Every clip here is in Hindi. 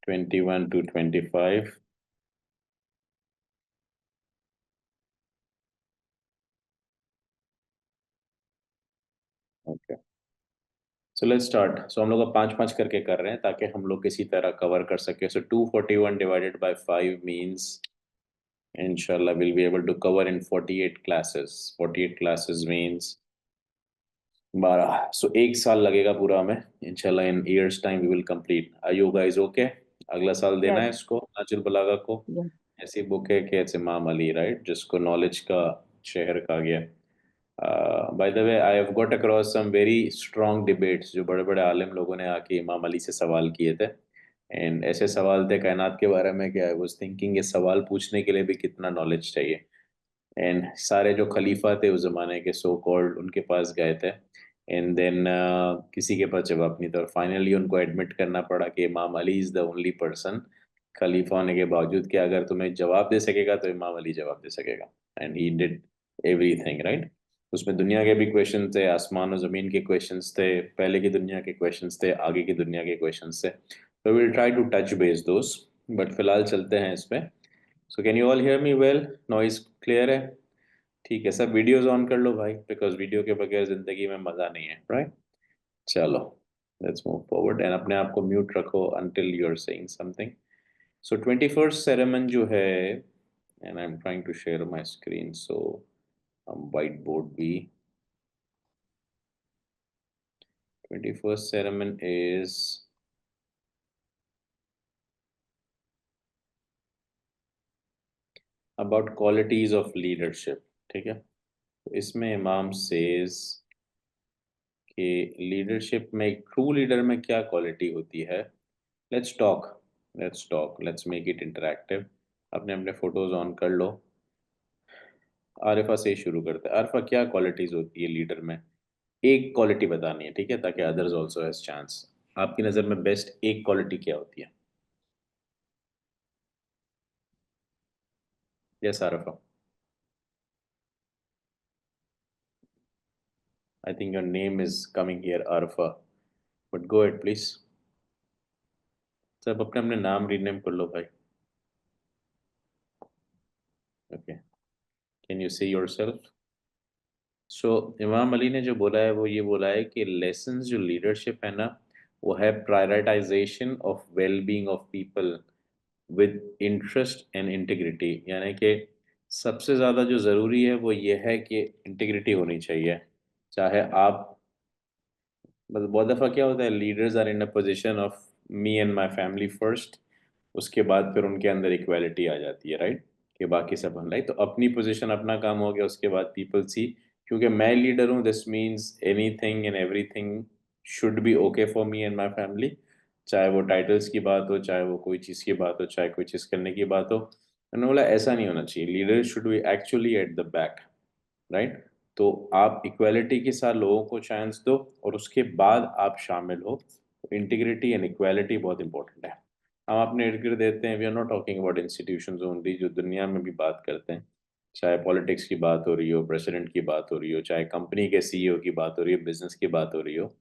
21 to 25. Okay, so let's start. So हम लोग अब पाँच पाँच करके कर रहे हैं ताकि हम लोग किसी तरह कवर कर सके। सो 241 divided by 5 means inshallah we'll be able to cover in 48 classes. 48 classes means 12। So एक साल लगेगा पूरा हमें। इंशाल्लाह in years time we will complete. Are you guys okay? अगला साल देना Yes, है इसको, नाजुल बलागा को। yes, ऐसी बुक है कि इट्स इमाम अली, राइट, जिसको नॉलेज का शहर कहा गया। By the way I have got across some very strong debates, जो बड़े बड़े आलिम लोगों ने आके इमाम अली से सवाल किए थे। एंड ऐसे सवाल थे कायनात के बारे में कि आई वाज थिंकिंग ये सवाल पूछने के लिए भी कितना नॉलेज चाहिए। एंड सारे जो खलीफा थे उस जमाने के, सो कॉल्ड, उनके पास गए थे। एंड देन किसी के पास जवाब नहीं था, और फाइनली उनको एडमिट करना पड़ा कि इमाम Ali is the only person, खलीफा होने के बावजूद, कि अगर तुम्हें जवाब दे सकेगा तो इमाम अली जवाब दे सकेगा। And he did everything right. उसमें दुनिया के भी क्वेश्चन थे, आसमान और ज़मीन के क्वेश्चंस थे, पहले की दुनिया के क्वेश्चंस थे, आगे की दुनिया के क्वेश्चंस थे। तो will try to touch base those, but फिलहाल चलते हैं इस पे। So can you all hear me well? Noise clear है? ठीक है, सब वीडियोस ऑन कर लो भाई, बिकॉज वीडियो के बगैर जिंदगी में मजा नहीं है, राइट? चलो, लेट्स मूव फॉरवर्ड एंड अपने आप को म्यूट रखो until you are saying something. So 21st sermon जो है, and I am trying to share my screen, so हम वाइट बोर्ड भी। 21st sermon is about qualities of leadership. ठीक है, तो इसमें इमाम सेज कि लीडरशिप में, एक ट्रू लीडर में क्या क्वालिटी होती है। Let's talk, let's talk, let's make it interactive. अपने अपने फोटोज ऑन कर लो। आरिफा से ही शुरू करते हैं। आरिफा, क्या क्वालिटीज होती है लीडर में? एक क्वालिटी बतानी है, ठीक है, ताकि अदर्स आल्सो हैज चांस। आपकी नज़र में बेस्ट एक क्वालिटी क्या होती है? Yes Arifa, I think your name is coming here Arifa, but go at please. सब अपने अपने नाम रीनेम कर लो भाई। Okay, can you see yourself? So इमाम अली ने जो बोला है वो ये बोला है कि लेसन्स जो लीडरशिप है ना, वो है prioritisation of well being of people with interest and integrity. यानी कि सबसे ज़्यादा जो ज़रूरी है वो ये है कि इंटीग्रिटी होनी चाहिए। चाहे आप, बस बहुत दफ़ा क्या होता है, leaders are in a position of me and my family first, उसके बाद फिर उनके अंदर इक्वालिटी आ जाती है, राइट, कि बाकी सब बन रहा है। तो अपनी पोजीशन, अपना काम हो गया, उसके बाद पीपल सी, क्योंकि मैं लीडर हूँ, this means anything and everything should be okay for me and my family. चाहे वो टाइटल्स की बात हो, चाहे वो कोई चीज़ की बात हो, चाहे कोई चीज़ करने की बात हो। मैंने बोला ऐसा नहीं होना चाहिए, leader should be actually at the back, right. तो आप इक्वालिटी के साथ लोगों को चांस दो और उसके बाद आप शामिल हो। इंटीग्रिटी एंड इक्वालिटी बहुत इंपॉर्टेंट है। हम अपने इर्द गिर्द देते हैं, we are not talking about institutions only, जो दुनिया में भी बात करते हैं, चाहे पॉलिटिक्स की बात हो रही हो, प्रेसिडेंट की बात हो रही हो, चाहे कंपनी के सीईओ की बात हो रही हो, बिजनेस की बात हो रही हो।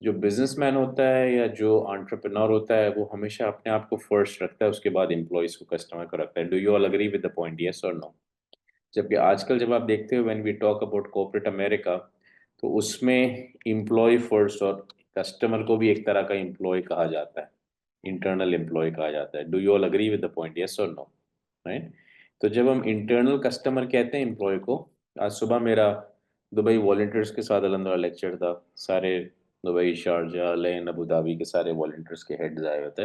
जो बिजनेसमैन होता है या जो एंटरप्रेन्योर होता है वो हमेशा अपने आप को फर्स्ट रखता है, उसके बाद एम्प्लॉयज को, कस्टमर को रखता है। Do you all agree with the point, yes और नो? जबकि आजकल जब आप देखते हो, when we talk about corporate America, तो उसमें एम्प्लॉय फर्स्ट और कस्टमर को भी एक तरह का एम्प्लॉय कहा जाता है, इंटरनल एम्प्लॉय कहा जाता है। Do you all agree with the point, yes और नो? राइट। तो जब हम इंटरनल कस्टमर कहते हैं एम्प्लॉय को, आज सुबह मेरा दुबई वॉलंटियर्स के साथ अलहमदिल्ला लेक्चर था। सारे दुबई, शारजा, लेन, अबू धाबी के सारे वॉलंटियर्स के हेड्स आए हुए थे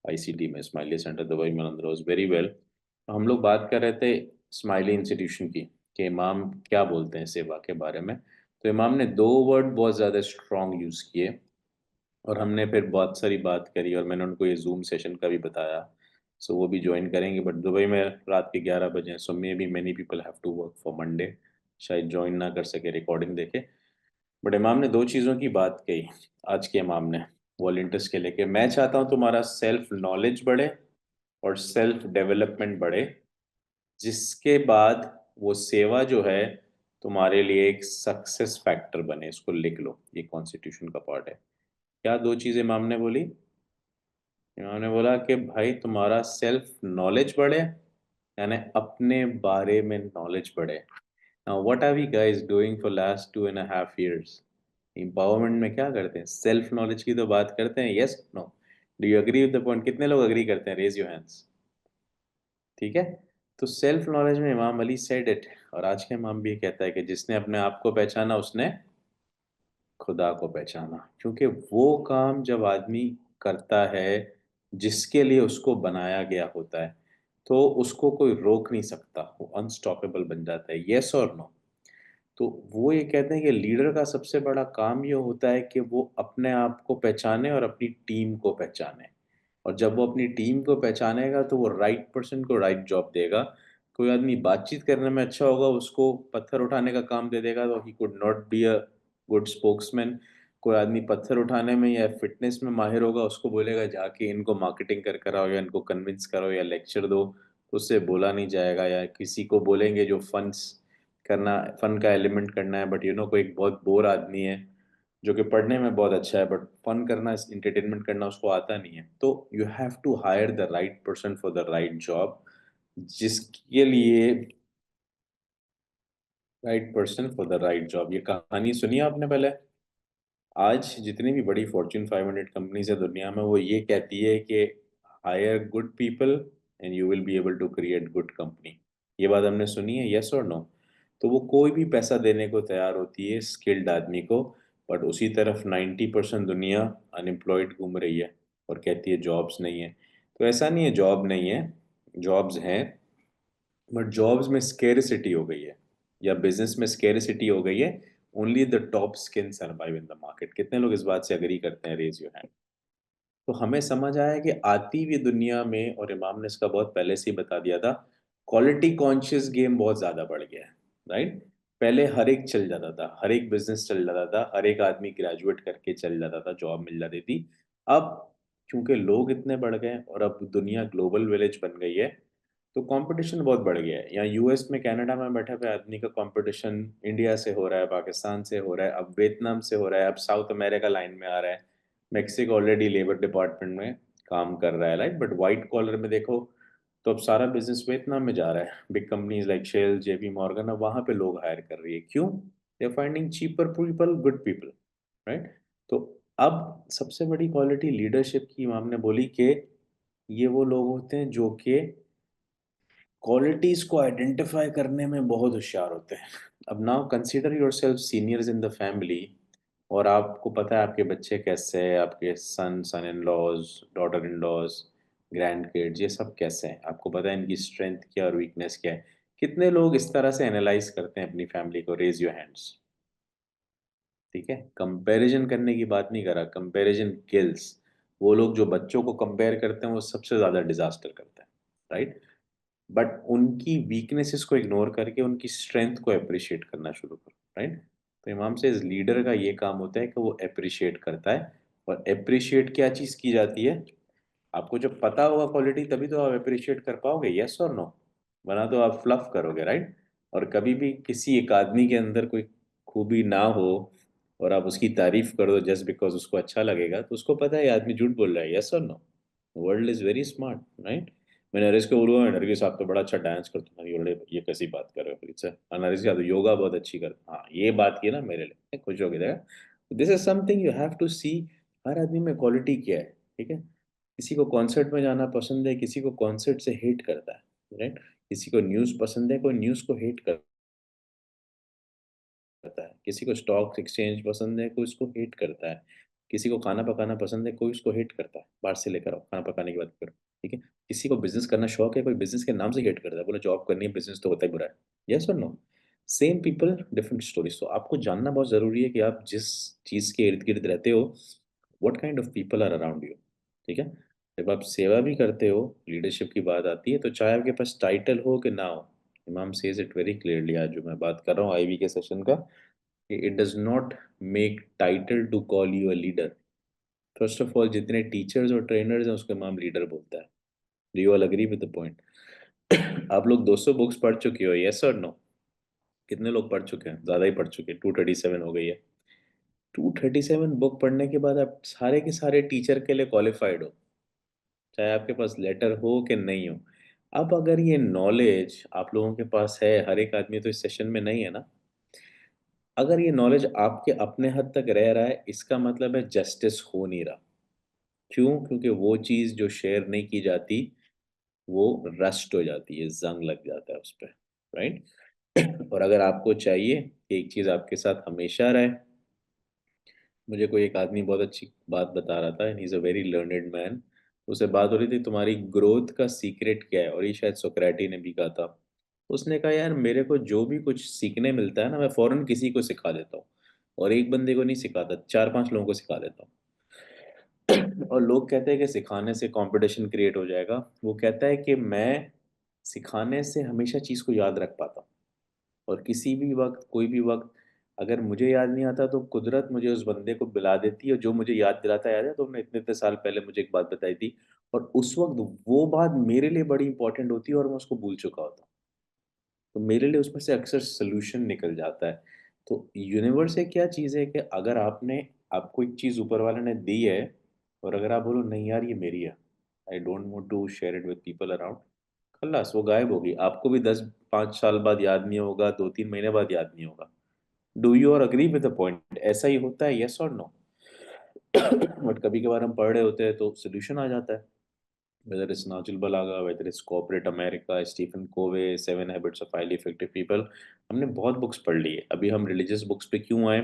आईसीटी में, स्माइली सेंटर दुबई में, वाज वेरी वेल। हम लोग बात कर रहे थे स्माइली इंस्टीट्यूशन की, कि इमाम क्या बोलते हैं सेवा के बारे में। तो इमाम ने दो वर्ड बहुत ज़्यादा स्ट्रॉन्ग यूज़ किए, और हमने फिर बहुत सारी बात करी, और मैंने उनको ये जूम सेशन का भी बताया। सो वो भी ज्वाइन करेंगे, बट दुबई में रात के 11 बजे हैं, so maybe many people have to work for Monday, शायद ज्वाइन ना कर सके रिकॉर्डिंग देखे। बट इमाम ने दो चीज़ों की बात कही, आज के इमाम ने, वॉलंटियर्स के लेके। मैं चाहता हूँ तुम्हारा सेल्फ नॉलेज बढ़े और सेल्फ डेवलपमेंट बढ़े, जिसके बाद वो सेवा जो है तुम्हारे लिए एक सक्सेस फैक्टर बने। इसको लिख लो, ये कॉन्स्टिट्यूशन का पार्ट है। क्या दो चीज़ें इमाम ने बोली? इन्होंने बोला कि भाई तुम्हारा सेल्फ नॉलेज बढ़े, यानी अपने बारे में नॉलेज बढ़े। Now what are we guys doing for last 2.5 years? Empowerment में क्या करते हैं? सेल्फ नॉलेज की तो बात करते हैं, yes no? Do you agree with the point? कितने लोग एग्री करते हैं? Raise your hands. ठीक है। तो सेल्फ नॉलेज में इमाम अली सेड इट, और आज के इमाम भी ये कहता है कि जिसने अपने आप को पहचाना उसने खुदा को पहचाना। क्योंकि वो काम जब आदमी करता है जिसके लिए उसको बनाया गया होता है, तो उसको कोई रोक नहीं सकता, वो अनस्टॉपेबल बन जाता है। यस और नो? तो वो ये कहते हैं कि लीडर का सबसे बड़ा काम ये होता है कि वो अपने आप को पहचाने और अपनी टीम को पहचाने। और जब वो अपनी टीम को पहचानेगा तो वो राइट पर्सन को राइट जॉब देगा। कोई आदमी बातचीत करने में अच्छा होगा, उसको पत्थर उठाने का काम दे देगा, तो he could not be a good spokesman. कोई आदमी पत्थर उठाने में या फिटनेस में माहिर होगा, उसको बोलेगा जाके इनको मार्केटिंग कर कराओ या इनको कन्विंस करो या लेक्चर दो, तो उससे बोला नहीं जाएगा। या किसी को बोलेंगे जो फंड्स करना, फन का एलिमेंट करना है, बट कोई एक बहुत बोर आदमी है जो कि पढ़ने में बहुत अच्छा है बट फन करना, इंटरटेनमेंट करना उसको आता नहीं है, तो you have to hire the right person for the right job. जिसके लिए right person for the right job, ये कहानी सुनी आपने पहले? आज जितनी भी बड़ी फॉर्च्यून 500 कंपनीज है दुनिया में, वो ये कहती है कि hire good people and you will be able to create good company. ये बात हमने सुनी है, यस और नो? तो वो कोई भी पैसा देने को तैयार होती है स्किल्ड आदमी को, बट उसी तरफ 90% दुनिया अनएम्प्लॉयड घूम रही है और कहती है जॉब्स नहीं है। तो ऐसा नहीं है जॉब नहीं है, जॉब्स हैं, बट जॉब्स में स्केरसिटी हो गई है, या बिजनेस में स्केरसिटी हो गई है। Only the top skin survive in the market. कितने लोग इस बात से अग्री करते हैं? Raise your hand. तो हमें समझ आया कि आती हुई दुनिया में, और इमाम ने इसका बहुत पहले से ही बता दिया था, क्वालिटी कॉन्शियस गेम बहुत ज्यादा बढ़ गया है। राइट? पहले हर एक चल जाता था, हर एक बिजनेस चल जाता था, हर एक आदमी ग्रेजुएट करके चल जाता था, जॉब मिल जाती थी। अब क्योंकि लोग इतने बढ़ गए और अब दुनिया ग्लोबल विलेज बन गई है, तो कंपटीशन बहुत बढ़ गया है। यहाँ यूएस में, कनाडा में बैठे हुए आदमी का कंपटीशन इंडिया से हो रहा है, पाकिस्तान से हो रहा है, अब वियतनाम से हो रहा है, अब साउथ अमेरिका लाइन में आ रहा है। मेक्सिको ऑलरेडी लेबर डिपार्टमेंट में काम कर रहा है, राइट? बट व्हाइट कॉलर में देखो तो अब सारा बिजनेस वियतनाम में जा रहा है। Big companies like Shell, JP Morgan, अब वहां पे लोग हायर कर रही है। क्यों? They are finding cheaper people, good people, right? तो अब सबसे बड़ी क्वालिटी लीडरशिप की इमाम ने बोली कि ये वो लोग होते हैं जो कि क्वालिटीज को आइडेंटिफाई करने में बहुत होशियार होते हैं। अब now consider yourself seniors in the family, और आपको पता है आपके बच्चे कैसे हैं, आपके sons in laws, daughter in laws, grandkids, ये सब कैसे हैं, आपको पता है इनकी स्ट्रेंथ क्या और वीकनेस क्या है। कितने लोग इस तरह से एनालाइज करते हैं अपनी फैमिली को? Raise your hands. ठीक है, कंपैरिजन करने की बात नहीं कर रहा, कंपैरिजन किल्स। वो लोग जो बच्चों को कंपेयर करते हैं वो सबसे ज्यादा डिजास्टर करते हैं, राइट? बट उनकी वीकनेसेस को इग्नोर करके उनकी स्ट्रेंथ को अप्रिशिएट करना शुरू करो, राइट? तो इमाम से लीडर का ये काम होता है कि वो अप्रिशिएट करता है। और अप्रिशिएट क्या चीज़ की जाती है? आपको जब पता होगा क्वालिटी, तभी तो आप अप्रिशिएट कर पाओगे, यस और नो? वरना तो आप फ्लफ करोगे, राइट? और कभी भी किसी एक आदमी के अंदर कोई खूबी ना हो और आप उसकी तारीफ कर दो जस्ट बिकॉज उसको अच्छा लगेगा, तो उसको पता है ये आदमी झूठ बोल रहा है, यस और no? World is very smart, right? मैं नरेश को बोलूँगा नरगिस आप तो बड़ा अच्छा डांस करते हो, ये कैसी बात कर रहे हो? फिर से नरेश यादव योगा बहुत अच्छी करते, हाँ ये बात की ना मेरे लिए, खुश हो गया। This is something you have to see, हर आदमी में क्वालिटी क्या है। ठीक है? किसी को कॉन्सर्ट में जाना पसंद है, किसी को कॉन्सर्ट से हेट करता है, राइट? किसी को न्यूज़ पसंद है, कोई न्यूज़ को हेट करता है। किसी को स्टॉक एक्सचेंज पसंद है, कोई उसको हेट करता है। किसी को खाना पकाना पसंद है, कोई उसको हेट करता है। बाहर से लेकर आओ, खाना पकाने की बात करो। ठीक है? किसी को बिजनेस करना शौक है, कोई बिजनेस के नाम से हेट करता है, बोले जॉब करनी है, बिजनेस तो होता ही बुरा है। यस और no? Same people different stories. तो आपको जानना बहुत जरूरी है कि आप जिस चीज के इर्द गिर्द रहते हो, what kind of people are around you. ठीक है? जब आप सेवा भी करते हो, लीडरशिप की बात आती है, तो चाहे आपके पास टाइटल हो कि ना हो, इमाम सेज इट वेरी क्लियरली, आज जो मैं बात कर रहा हूँ आईवी के सेशन का, it does not make title to call you a leader. First of all जितने टीचर्स और ट्रेनर्स हैं उसको इमाम लीडर बोलता है। Do you all agree with the point? आप लोग 200 बुक्स पढ़ चुके हो, यस और नो? कितने लोग पढ़ चुके हैं? ज़्यादा ही पढ़ चुके हैं, 237 हो गई है। 237 बुक पढ़ने के बाद आप सारे के सारे टीचर के लिए क्वालिफाइड हो। चाहे आपके पास लेटर हो कि नहीं हो। अब अगर ये नॉलेज आप लोगों के पास है, हर एक आदमी तो इस सेशन में नहीं है ना, अगर ये नॉलेज आपके अपने हद तक रह रहा है, इसका मतलब है जस्टिस हो नहीं रहा। क्यों? क्योंकि वो चीज़ जो शेयर नहीं की जाती, वो रस्ट हो जाती है, ज़ंग लग जाता है उस पे, राइट? और अगर आपको चाहिए कि एक चीज़ आपके साथ हमेशा रहे, मुझे कोई एक आदमी बहुत अच्छी बात बता रहा था, and he is a very learned man. उससे बात हो रही थी, तुम्हारी ग्रोथ का सीक्रेट क्या है? और ये शायद सोक्रेटी ने भी कहा था। उसने कहा, यार मेरे को जो भी कुछ सीखने मिलता है ना, मैं फ़ौरन किसी को सिखा देता हूँ। और एक बंदे को नहीं सिखाता, 4-5 लोगों को सिखा देता हूँ। और लोग कहते हैं कि सिखाने से कंपटीशन क्रिएट हो जाएगा। वो कहता है कि मैं सिखाने से हमेशा चीज़ को याद रख पाता हूँ। और किसी भी वक़्त, कोई भी वक़्त अगर मुझे याद नहीं आता तो कुदरत मुझे उस बंदे को बुला देती है, जो मुझे याद दिलाता है, याद है तुमने इतने-इतने साल पहले मुझे एक बात बताई थी, और उस वक़्त वो बात मेरे लिए बड़ी इम्पोर्टेंट होती है और मैं उसको भूल चुका होता हूँ। तो मेरे लिए उसमें से अक्सर सॉल्यूशन निकल जाता है। तो यूनिवर्स एक क्या चीज़ है कि अगर आपको एक चीज़ ऊपर वाले ने दी है, और अगर आप बोलो नहीं यार ये मेरी है, I don't want to share it with people around, खल्लास वो गायब होगी। आपको भी 10-5 साल बाद याद नहीं होगा, 2-3 महीने बाद याद नहीं होगा। डू यू और एग्री विद द पॉइंट? ऐसा ही होता है, येस और नो? बट कभी-कभार हम पढ़ रहे होते हैं तो सॉल्यूशन आ जाता है। whether it's Najil Balaga, whether it's Corporate America, Stephen Covey, Seven Habits of Highly Effective People, हमने बहुत बुक्स पढ़ ली है। अभी हम रिलीजियस बुक्स पे क्यों आए?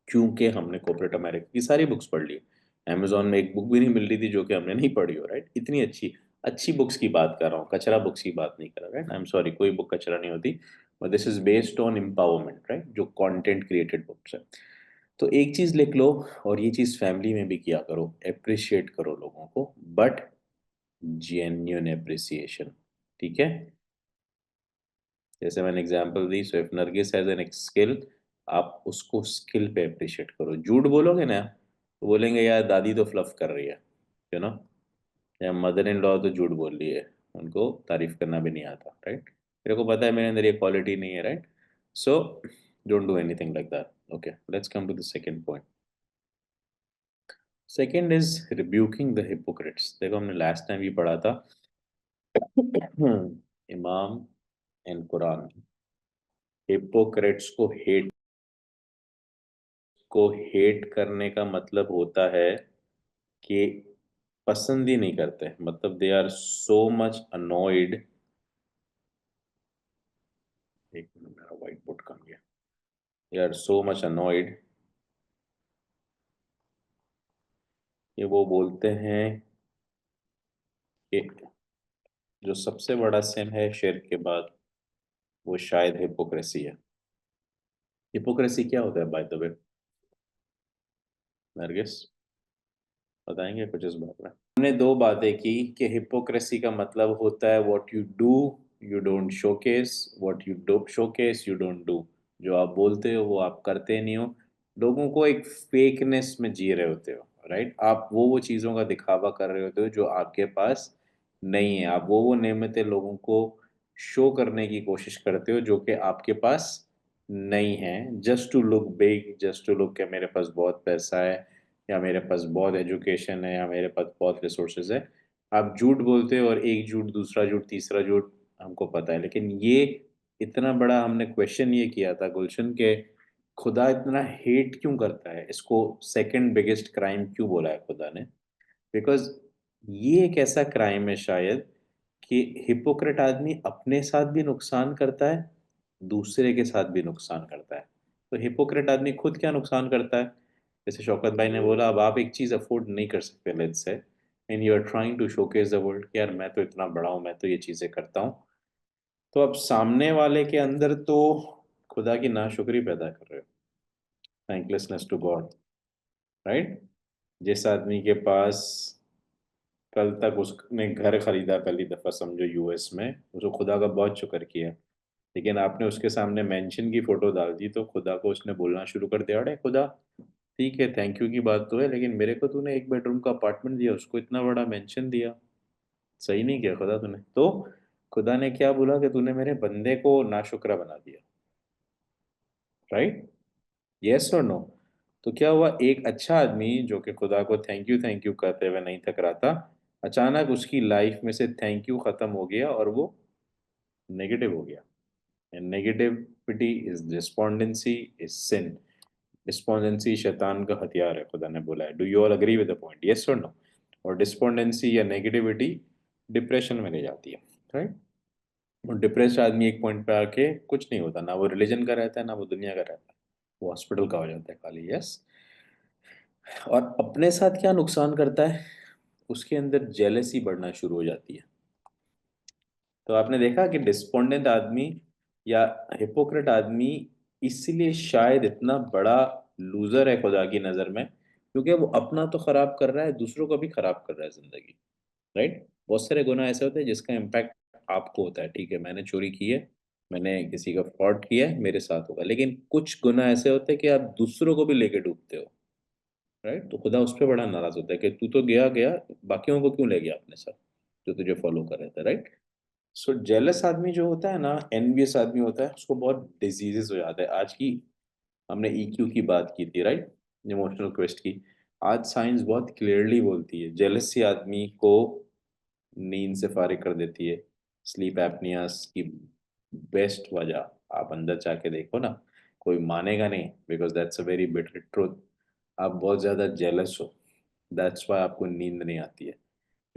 क्योंकि हमने कॉर्पोरेट अमेरिका की सारी बुक्स पढ़ ली। अमेज़न में एक बुक भी नहीं मिल रही थी जो कि हमने नहीं पढ़ी हो, राइट? इतनी अच्छी अच्छी बुक्स की बात कर रहा हूँ, कचरा बुक्स की बात नहीं कर रहा, राइट? आई एम सॉरी, कोई बुक कचरा नहीं होती, but this is based on empowerment, right? जो कंटेंट क्रिएटेड बुक्स है। तो एक चीज़ लिख लो, और ये चीज़ फैमिली में भी किया करो, एप्रिशिएट करो लोगों को, बट जेन्युइन एप्रिसिएशन, ठीक है? जैसे मैंने example the, so if Nargis has an skill, आप उसको स्किल पे अप्रिशिएट करो। झूठ बोलोगे ना तो बोलेंगे यार दादी तो फ्लफ कर रही है, यू नो, या मदर इन लॉ तो झूठ बोल रही है, उनको तारीफ करना भी नहीं आता, राइट? मेरे को पता है मेरे अंदर ये क्वालिटी नहीं है, right? So don't do anything like that. Okay, let's come to the second point. Second is rebuking the hypocrites. देखो हमने लास्ट टाइम भी पढ़ा था, इमाम एंड कुरान। हिपोक्रेट्स को हेट करने का मतलब होता है कि पसंद ही नहीं करते, मतलब they are so much annoyed. एक मिनट, मेरा व्हाइट बोर्ड कम गया। They are so much annoyed कि वो बोलते हैं कि जो सबसे बड़ा सिन है शिर्क के बाद, वो शायद हिपोक्रेसी है। हिपोक्रेसी क्या होता है बाय द वे, नरगिस बताएंगे कुछ इस बात में? हमने दो बातें की कि हिपोक्रेसी का मतलब होता है what you do you don't showcase, what you do showcase you don't do. जो आप बोलते हो वो आप करते नहीं हो, लोगों को एक फेकनेस में जी रहे होते हो, राइट? आप वो चीज़ों का दिखावा कर रहे होते हो जो आपके पास नहीं है। आप वो नेमतें लोगों को शो करने की कोशिश करते हो जो कि आपके पास नहीं है, just to look big, just to look कि मेरे पास बहुत पैसा है, या मेरे पास बहुत एजुकेशन है, या मेरे पास बहुत रिसोर्सेज है। आप झूठ बोलते हो, और एक झूठ, दूसरा झूठ, तीसरा झूठ हमको पता है। लेकिन ये इतना बड़ा हमने क्वेश्चन ये किया था गुलशन के, खुदा इतना हेट क्यों करता है इसको, सेकंड बिगेस्ट क्राइम क्यों बोला है खुदा ने? बिकॉज ये एक ऐसा क्राइम है शायद कि हिपोक्रेट आदमी अपने साथ भी नुकसान करता है, दूसरे के साथ भी नुकसान करता है। तो हिपोक्रेट आदमी खुद क्या नुकसान करता है? जैसे शौकत भाई ने बोला, अब आप एक चीज़ अफोर्ड नहीं कर सकते, let's say, and you are trying to showcase the world कि यार मैं तो इतना बड़ा हूँ, मैं तो ये चीज़ें करता हूँ। तो अब सामने वाले के अंदर तो खुदा की नाशुक्री पैदा कर रहे हो, थैंकलेसनेस टू गॉड, राइट? जिस आदमी के पास कल तक उसने घर खरीदा पहली दफ़ा, समझो यूएस में, उसको खुदा का बहुत शुक्र किया। लेकिन आपने उसके सामने मेंशन की फ़ोटो डाल दी तो खुदा को उसने बोलना शुरू कर दिया, अरे खुदा ठीक है, थैंक यू की बात तो है, लेकिन मेरे को तूने एक बेडरूम का अपार्टमेंट दिया, उसको इतना बड़ा मेंशन दिया, सही नहीं किया खुदा तूने। तो खुदा ने क्या बोला कि तूने मेरे बंदे को नाशुक्रा बना दिया, राइट? यस और नो? तो क्या हुआ, एक अच्छा आदमी जो कि खुदा को थैंक यू करते हुए नहीं थक रहा था, अचानक उसकी लाइफ में से थैंक यू खत्म हो गया और वो नेगेटिव हो गया। And negativity is despondency is sin. Despondency शैतान का हथियार है, खुदा ने बोला है। Do you all agree with the point, yes और नो? और डिस्पोंडेंसी या नेगेटिविटी डिप्रेशन में ले जाती है, राइट? और डिप्रेस्ड आदमी एक पॉइंट पे आके कुछ नहीं होता, ना वो रिलीजन का रहता है ना वो दुनिया का रहता है, वो हॉस्पिटल का हो जाता है खाली। यस। और अपने साथ क्या नुकसान करता है, उसके अंदर जेलसी बढ़ना शुरू हो जाती है। तो आपने देखा कि डिस्पोंडेंट आदमी या हिपोक्रेट आदमी इसलिए शायद इतना बड़ा लूजर है खुदा की नज़र में, क्योंकि वो अपना तो खराब कर रहा है, दूसरों को भी खराब कर रहा है जिंदगी, राइट? बहुत सारे गुनाह ऐसे होते हैं जिसका इम्पैक्ट आपको होता है, ठीक है, मैंने चोरी की है, मैंने किसी का फ्रॉड किया है, मेरे साथ होगा। लेकिन कुछ गुनाह ऐसे होते हैं कि आप दूसरों को भी लेके डूबते हो, राइट? तो खुदा उस पर बड़ा नाराज होता है कि तू तो गया गया, बाकियों को क्यों ले गया अपने साथ, जो तुझे फॉलो कर रहे थे, राइट? सो जेलस आदमी जो होता है ना, एनवियस आदमी होता है, उसको बहुत डिजीजेस हो जाता है। आज की हमने ईक्यू की बात की थी, राइट? इमोशनल क्वेस्ट की। आज साइंस बहुत क्लियरली बोलती है जेलसी आदमी को नींद से फारिग कर देती है। स्लीप एपनियास की बेस्ट वजह आप अंदर जाके देखो ना, कोई मानेगा नहीं, because that's a very bitter truth. आप बहुत ज़्यादा जेलस हो, दैट्स वाई आपको नींद नहीं आती है।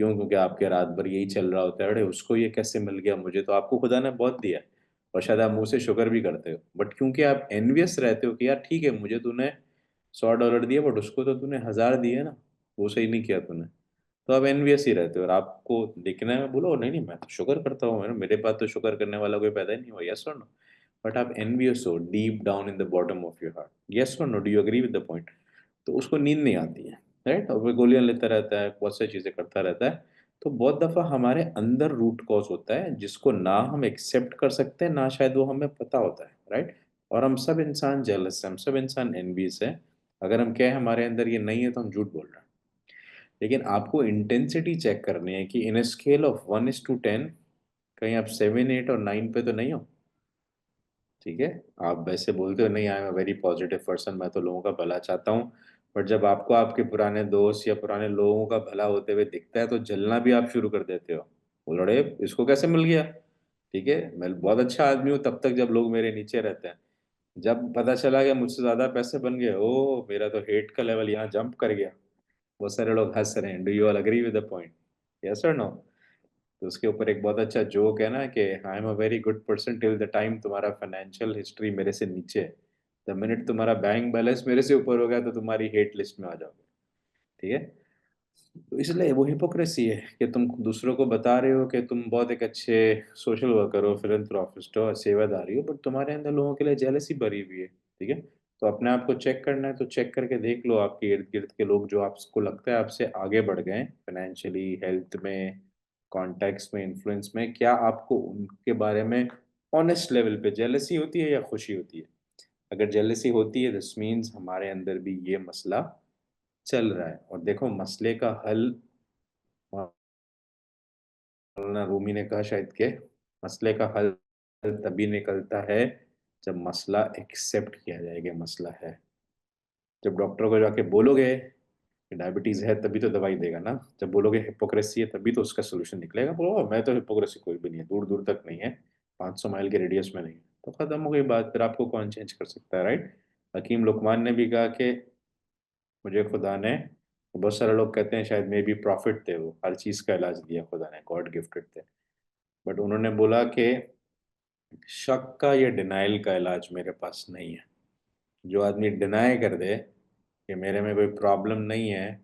क्यों? क्योंकि आपके रात भर यही चल रहा होता है, अरे उसको ये कैसे मिल गया, मुझे तो, आपको खुदा ने बहुत दिया है। और शायद आप मुंह से शुक्र भी करते हो, बट क्योंकि आप एनवियस रहते हो कि यार ठीक है, मुझे तूने $100 दिए, बट उसको तो तूने 1000 दिए ना, वो सही नहीं किया तूने। तो आप एनवियस ही रहते हो, और आपको दिखने में बोलो नहीं नहीं मैं तो शुक्र करता हूँ, मेरे पास तो शुक्र करने वाला कोई पैदा ही नहीं हुआ, यस और नो? बट आप एनवियस हो deep down in the bottom of your heart, yes और no? Do you agree with the point? तो उसको नींद नहीं आती है, राइट? और वो गोलियां लेता रहता है, बहुत सारी चीजें करता रहता है। तो बहुत दफा हमारे अंदर रूट कॉज होता है जिसको ना हम एक्सेप्ट कर सकते हैं, ना शायद वो हमें पता होता है, राइट? और हम सब इंसान जेलस है, हम सब इंसान एनवियस है। अगर हम कहें हमारे अंदर ये नहीं है तो हम झूठ बोल रहे हैं। लेकिन आपको इंटेंसिटी चेक करनी है कि इन ए स्केल ऑफ 1:10 कहीं आप 7, 8 और 9 पे तो नहीं हो, ठीक है? आप वैसे बोलते हो नहीं, I am a very positive person, मैं तो लोगों का भला चाहता हूँ। बट जब आपको आपके पुराने दोस्त या पुराने लोगों का भला होते हुए दिखता है तो जलना भी आप शुरू कर देते हो, बोलो अरे इसको कैसे मिल गया। ठीक है, मैं बहुत अच्छा आदमी हूँ तब तक जब लोग मेरे नीचे रहते हैं। जब पता चला कि मुझसे ज्यादा पैसे बन गए, ओ मेरा तो हेट का लेवल यहाँ जंप कर गया। बहुत सारे लोग हंस रहे हैं, do you all agree with the point, yes और नो? तो उसके ऊपर एक बहुत अच्छा जोक है ना कि I am a very good person till the time तुम्हारा फाइनेंशियल हिस्ट्री मेरे से नीचे है। द मिनट तुम्हारा बैंक बैलेंस मेरे से ऊपर हो गया तो तुम्हारी हेट लिस्ट में आ जाओगे, ठीक है? तो इसलिए वो हिपोक्रेसी है कि तुम दूसरों को बता रहे हो कि तुम बहुत एक अच्छे सोशल वर्कर हो, फिलैंथ्रोपिस्ट हो, सेवादारी हो, बट तुम्हारे अंदर लोगों के लिए जेलसी भरी हुई है, ठीक है? तो अपने आप को चेक करना है तो चेक करके देख लो आपके इर्द गिर्द के लोग जो आपको लगता है आपसे आगे बढ़ गए फाइनेंशियली, हेल्थ में, कॉन्टैक्ट्स में, इन्फ्लुएंस में, क्या आपको उनके बारे में ऑनेस्ट लेवल पे जेलसी होती है या खुशी होती है? अगर जेलसी होती है दिस मीन्स हमारे अंदर भी ये मसला चल रहा है। और देखो मसले का हल, मौलाना रूमी ने कहा शायद के मसले का हल तभी निकलता है जब मसला एक्सेप्ट किया जाए कि मसला है। जब डॉक्टर को जाके बोलोगे कि डायबिटीज है तभी तो दवाई देगा ना, जब बोलोगे हिपोक्रेसी है तभी तो उसका सोल्यूशन निकलेगा। बोलो मैं तो हिपोक्रेसी कोई भी नहीं है, दूर दूर तक नहीं है, 500 माइल के रेडियस में नहीं है, तो खत्म हो गई बात, फिर आपको कौन चेंज कर सकता है, राइट? हकीम लुकमान ने भी कहा कि मुझे खुदा ने, बहुत सारे लोग कहते हैं शायद मे बी प्रॉफिट थे, वो हर चीज का इलाज दिया खुदा ने, गॉड गिफ्टेड थे, बट उन्होंने बोला कि शक का या डिनाइल का इलाज मेरे पास नहीं है। जो आदमी डिनाई कर दे कि मेरे में कोई प्रॉब्लम नहीं है,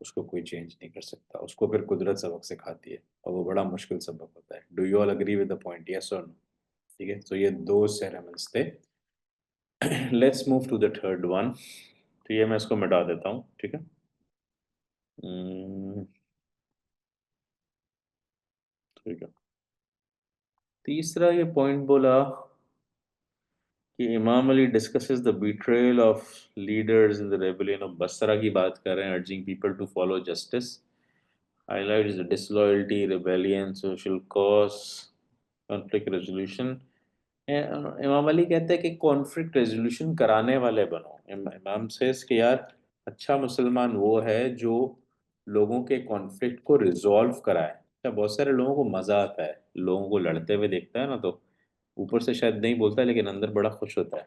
उसको कोई चेंज नहीं कर सकता, उसको फिर कुदरत सबक सिखाती है, और वो बड़ा मुश्किल सबक होता है। Do you all agree with the point, yes और नो? ठीक है, तो ये दो सेरेमनीज थे। Let's move to the third one. तो ये मैं इसको मिटा देता हूँ, ठीक है? हम्म, ठीक है। तीसरा ये पॉइंट बोला कि इमाम Ali discusses the betrayal of leaders in the rebellion of Basra की बात कर रहे हैं, urging people to follow justice, highlights the disloyalty, rebellion, social cause, conflict resolution। इमाम अली कहते हैं कि कॉन्फ्लिक्ट रेजोल्यूशन कराने वाले बनो। इमाम से कि यार अच्छा मुसलमान वो है जो लोगों के कॉन्फ्लिक्ट को रिजॉल्व कराए। अच्छा, बहुत सारे लोगों को मजा आता है लोगों को लड़ते हुए देखता है ना, तो ऊपर से शायद नहीं बोलता है लेकिन अंदर बड़ा खुश होता है।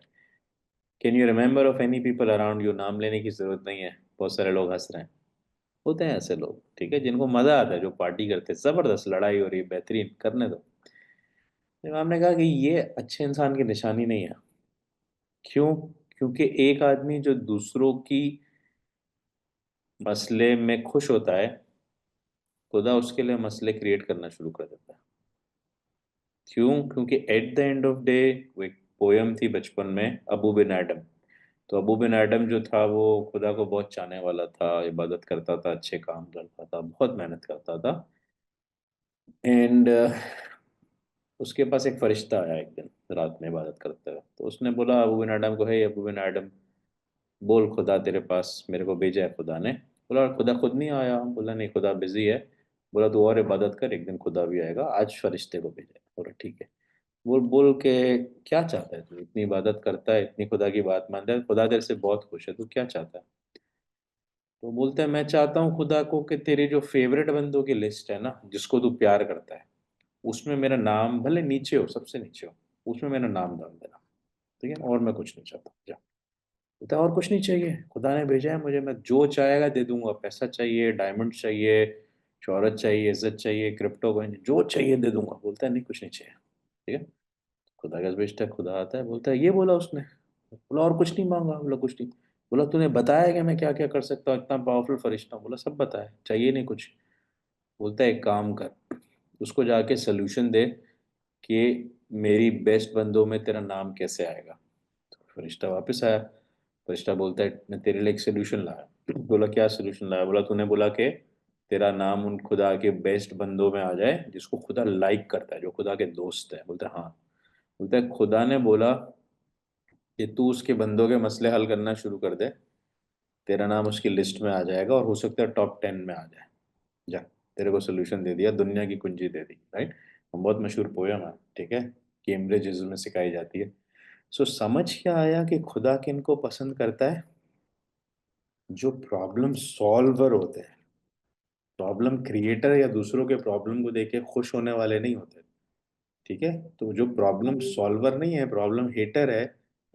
Can you remember of any people around you? नाम लेने की जरूरत नहीं है, बहुत सारे लोग हंस रहे हैं। होते हैं ऐसे लोग, ठीक है, जिनको मजा आता है, जो पार्टी करते हैं, जबरदस्त लड़ाई हो रही है, बेहतरीन, करने दो। इमाम ने कहा कि ये अच्छे इंसान की निशानी नहीं है। क्यों? क्योंकि एक आदमी जो दूसरों की मसले में खुश होता है, खुदा उसके लिए मसले क्रिएट करना शुरू कर देता है। क्यों? क्योंकि at the end of day, वो एक पोयम थी बचपन में, अबू बिन एडम। तो अबू बिन एडम जो था वो खुदा को बहुत चाहने वाला था, इबादत करता था, अच्छे काम करता था, बहुत मेहनत करता था। एंड उसके पास एक फरिश्ता आया एक दिन रात में इबादत करते हुए, तो उसने बोला अबू बिन एडम को, हे अबू बिन एडम, बोल खुदा तेरे पास मेरे को भेजा है खुदा ने। बोला खुदा खुद नहीं आया। बोला नहीं, खुदा बिजी है। बोला तू और इबादत कर, एक दिन खुदा भी आएगा, आज फरिश्ते को भेजा है। बोला ठीक है। बोल बोल के क्या चाहता है तू? इतनी इबादत करता है, इतनी खुदा की बात मानता है, खुदा तेरे से बहुत खुश है, तू क्या चाहता है? तो बोलता है मैं चाहता हूँ खुदा को कि तेरे जो फेवरेट बंदों की लिस्ट है ना, जिसको तू प्यार करता है, उसमें मेरा नाम भले नीचे हो, सबसे नीचे हो, उसमें मेरा नाम डाल देना। ठीक है, और मैं कुछ नहीं चाहता, जा। बोलता है और कुछ नहीं चाहिए, खुदा ने भेजा है मुझे, मैं जो चाहेगा दे दूंगा। पैसा चाहिए, डायमंड चाहिए, शोहरत चाहिए, इज्जत चाहिए, क्रिप्टो कॉइन, जो चाहिए दे दूंगा। बोलता है नहीं कुछ नहीं चाहिए। ठीक है, खुदा का बेस्ट है। खुदा आता है, बोलता है ये बोला उसने? बोला और कुछ नहीं मांगा। बोला कुछ नहीं। बोला तूने बताया कि मैं क्या क्या कर सकता हूँ, इतना पावरफुल फरिश्ता हूँ। बोला सब बताया, चाहिए नहीं कुछ। बोलता है एक काम कर, उसको जाके सोल्यूशन दे कि मेरी बेस्ट बंदों में तेरा नाम कैसे आएगा। तो फरिश्ता वापस आया। फरिश्ता बोलता है मैं तेरे लिए एक सोल्यूशन लाया। बोला क्या सोल्यूशन लाया? बोला तूने बोला कि तेरा नाम उन खुदा के बेस्ट बंदों में आ जाए जिसको खुदा लाइक करता है, जो खुदा के दोस्त है। बोलता है हाँ। बोलता है खुदा ने बोला कि तू उसके बंदों के मसले हल करना शुरू कर दे, तेरा नाम उसकी लिस्ट में आ जाएगा और हो सकता है टॉप 10 में आ जाए। जा, तेरे को सोल्यूशन दे दिया, दुनिया की कुंजी दे दी, राइट। बहुत मशहूर पोयम है, ठीक है, कैम्ब्रिज में सिखाई जाती है। सो समझ क्या आया कि खुदा किनको पसंद करता है? जो प्रॉब्लम सॉल्वर होते हैं। प्रॉब्लम क्रिएटर या दूसरों के प्रॉब्लम को देख के खुश होने वाले नहीं होते। ठीक है, तो जो प्रॉब्लम सॉल्वर नहीं है, प्रॉब्लम हेटर है,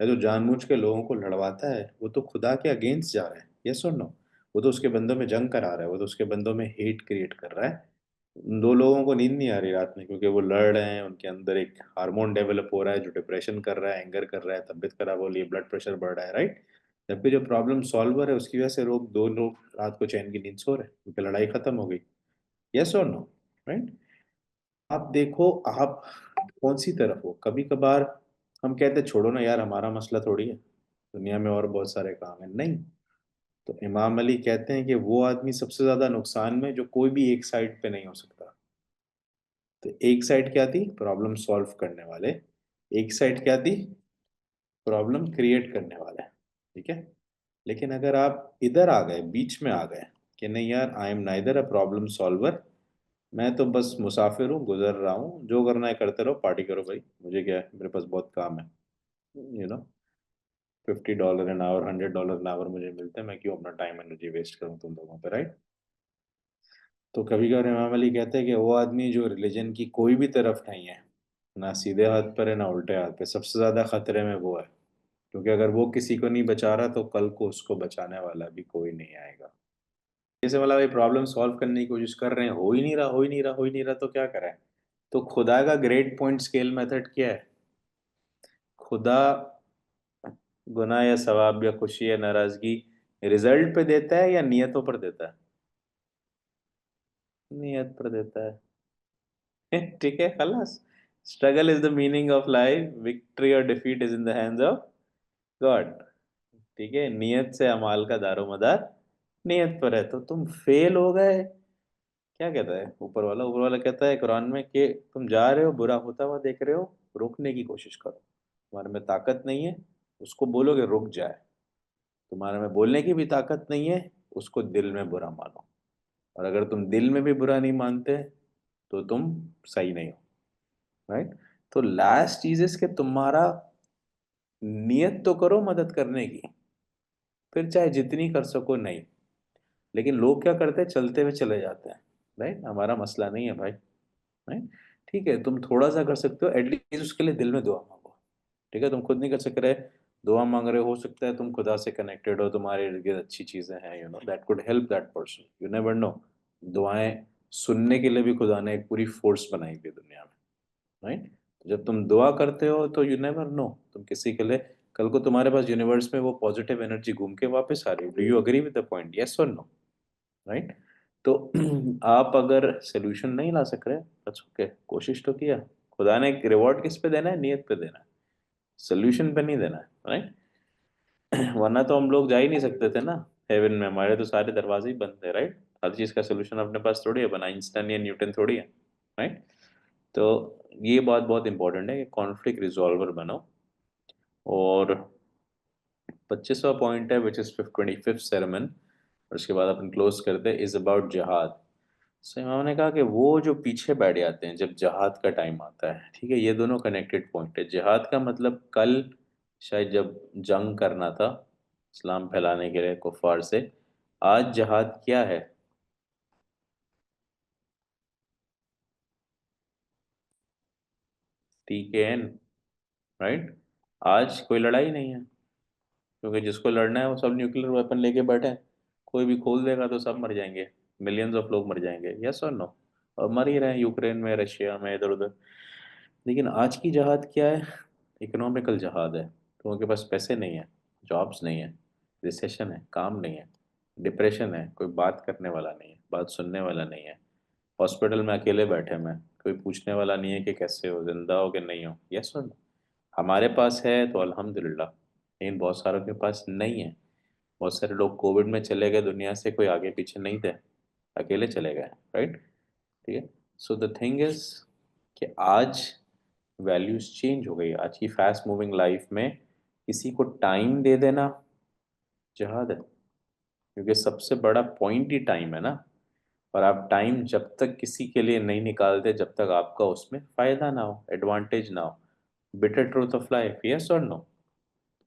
या जो जानबूझ के लोगों को लड़वाता है, वो तो खुदा के अगेंस्ट जा रहा है। यस और नो? वो तो उसके बंदों में जंग करा रहा है, वो तो उसके बंदों में हेट क्रिएट कर रहा है। दो लोगों को नींद नहीं आ रही रात में क्योंकि वो लड़ रहे हैं, उनके अंदर एक हार्मोन डेवलप हो रहा है जो डिप्रेशन कर रहा है, एंगर कर रहा है, तबीयत खराब हो रही है, ब्लड प्रेशर बढ़ रहा है, राइट। जबकि जो प्रॉब्लम सॉल्वर है उसकी वजह से दो लोग रात को चैन की नींद सो रहे हैं क्योंकि लड़ाई खत्म हो गई। यस और नो? राइट। आप देखो, आप कौन सी तरफ हो? कभी कभार हम कहते हैं छोड़ो ना यार, हमारा मसला थोड़ी है, दुनिया में और बहुत सारे काम है। नहीं, तो इमाम अली कहते हैं कि वो आदमी सबसे ज्यादा नुकसान में जो कोई भी एक साइड पे नहीं हो सकता। तो एक साइड क्या थी? प्रॉब्लम सॉल्व करने वाले। एक साइड क्या थी? प्रॉब्लम क्रिएट करने वाले। ठीक है, लेकिन अगर आप इधर आ गए, बीच में आ गए कि नहीं यार, I am neither a problem solver, मैं तो बस मुसाफिर हूँ, गुजर रहा हूँ, जो करना है करते रहो, पार्टी करो भाई, मुझे क्या है, मेरे पास बहुत काम है। You know, $50 an hour, $100 an hour मुझे मिलते हैं, मैं क्यों अपना टाइम एनर्जी वेस्ट करूँ तुम लोगों पे, राइट। तो कभी कभार इमाम अली कहते हैं कि वो आदमी जो रिलीजन की कोई भी तरफ नहीं है, ना सीधे हाथ पर है ना उल्टे हाथ पे, सबसे ज्यादा खतरे में वो है। क्योंकि अगर वो किसी को नहीं बचा रहा तो कल को उसको बचाने वाला भी कोई नहीं आएगा। जैसे मतलब भाई प्रॉब्लम सॉल्व करने की कोशिश कर रहे हैं, हो ही नहीं रहा, हो ही नहीं रहा, हो ही नहीं रहा, तो क्या करें? तो खुदा का ग्रेड पॉइंट स्केल मेथड क्या है? खुदा गुनाह या सवाब या खुशी या नाराजगी रिजल्ट पे देता है या नियतों पर देता है? नियत पर देता है। ठीक है, खलास। Struggle is the meaning of life, victory और defeat is in the hands of God. ठीक है, नियत से अमाल का दारोमदार नियत पर है। तो तुम फेल हो गए, क्या कहता है ऊपर वाला? ऊपर वाला कहता है कुरान में कि तुम जा रहे हो, बुरा होता हुआ देख रहे हो, रोकने की कोशिश करो। तुम्हारे में ताकत नहीं है, उसको बोलो कि रुक जाए। तुम्हारे में बोलने की भी ताकत नहीं है, उसको दिल में बुरा मानो। और अगर तुम दिल में भी बुरा नहीं मानते तो तुम सही नहीं हो, राइट। तो लास्ट चीज इज कि तुम्हारा नियत तो करो मदद करने की, फिर चाहे जितनी कर सको नहीं। लेकिन लोग क्या करते हैं, चलते हुए चले जाते हैं। राइट, हमारा मसला नहीं है भाई। राइट, ठीक है, तुम थोड़ा सा कर सकते हो, एटलीस्ट उसके लिए दिल में दुआ मांगो। ठीक है, तुम खुद नहीं कर सक रहे, दुआ मांग रहे हो सकता है तुम खुदा से कनेक्टेड हो, तुम्हारे इर्द गिर्द अच्छी चीजें हैं, you know that could help that person, you never know. दुआएं सुनने के लिए भी खुदा ने एक पूरी फोर्स बनाई हुई है दुनिया में। राइट, तो जब तुम दुआ करते हो तो यू नेवर नो, तुम किसी के लिए, कल को तुम्हारे पास यूनिवर्स में वो पॉजिटिव एनर्जी घूम के वापस आ रही है। Do you agree with the point, yes और नो? राइट, तो आप अगर सोल्यूशन नहीं ला सक रहे, दैट्स ओके, कोशिश तो किया। खुदा ने रिवॉर्ड किस पे देना है, नियत पे देना है, सोल्यूशन पे नहीं देना है। राइट, वरना तो हम लोग जा ही नहीं सकते थे ना हेवन में, हमारे तो सारे दरवाजे ही बंद थे। राइट, हर चीज का सोल्यूशन अपने पास थोड़ी है, बना आइंस्टाइन या न्यूटन थोड़ी है। राइट, तो ये बात बहुत इंपॉर्टेंट है कि कॉन्फ्लिक्ट रिजॉल्वर बनो। और 25वां पॉइंट है विच इज 25th sermon, और उसके बाद अपन क्लोज करते हैं, इज अबाउट जिहाद। सो इमाम ने कहा कि वो जो पीछे बैठ जाते हैं जब जिहाद का टाइम आता है, ठीक है, ये दोनों कनेक्टेड पॉइंट है। जिहाद का मतलब कल शायद जब जंग करना था इस्लाम फैलाने के लिए कुफार से, आज जिहाद क्या है? TKN। राइट, आज कोई लड़ाई नहीं है, क्योंकि जिसको लड़ना है वो सब न्यूक्लियर वेपन लेके बैठे हैं। कोई भी खोल देगा तो सब मर जाएंगे, मिलियंस ऑफ लोग मर जाएंगे, यस और नो? और मर ही रहे हैं, यूक्रेन में, रशिया में, इधर उधर। लेकिन आज की जहाद क्या है? इकोनॉमिकल जहाद है। लोगों के पास पैसे नहीं है, जॉब्स नहीं है, रिसेशन है, काम नहीं है, डिप्रेशन है, कोई बात करने वाला नहीं है, बात सुनने वाला नहीं है, हॉस्पिटल में अकेले बैठे मैं, कोई पूछने वाला नहीं है कि कैसे हो, जिंदा हो कि नहीं हो, यस और नो? हमारे पास है तो अल्हम्दुलिल्लाह, लेकिन बहुत सारों के पास नहीं है। बहुत सारे लोग कोविड में चले गए दुनिया से, कोई आगे पीछे नहीं थे, अकेले चले गए। राइट, ठीक है। सो द थिंग इज कि आज वैल्यूज चेंज हो गई। आज की फास्ट मूविंग लाइफ में किसी को टाइम दे देना जहाद है, क्योंकि सबसे बड़ा पॉइंट ही टाइम है ना। और आप टाइम जब तक किसी के लिए नहीं निकालते जब तक आपका उसमें फायदा ना हो, एडवांटेज ना हो। Bitter truth of life, yes और नो?